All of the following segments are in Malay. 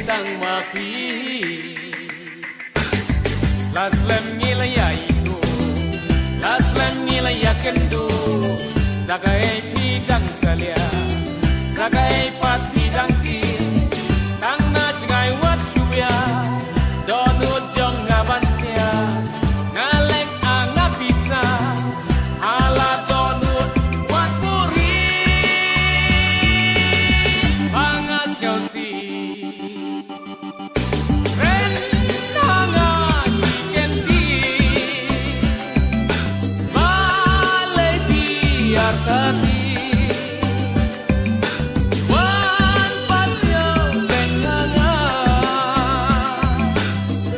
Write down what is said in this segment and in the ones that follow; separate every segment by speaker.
Speaker 1: tang mapi las lem ngila ya itu las lem ngila ya kendo sakai pidang salia sakai pat pidang ti tang na jangai wat suya donut jong ngaban sia ngalek angap bisa ala donut wat puri pangas kau si Tati wan pasyo benanga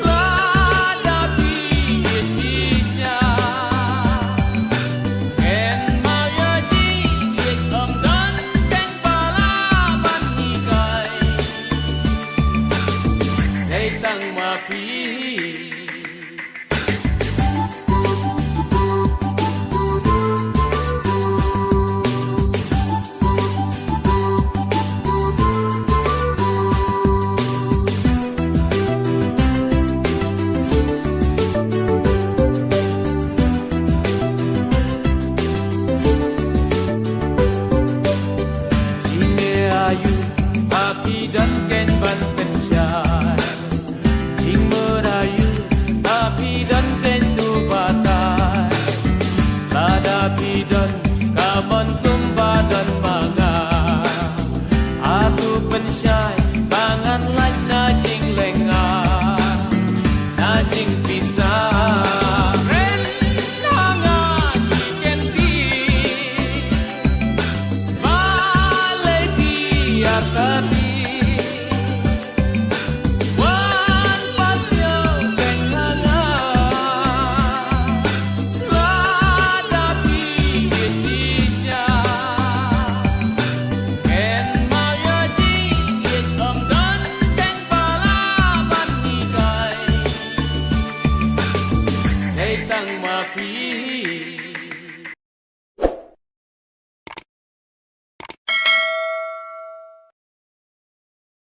Speaker 1: lada piyetisha en mayaji yekam dan teng palaban nikai tang mapi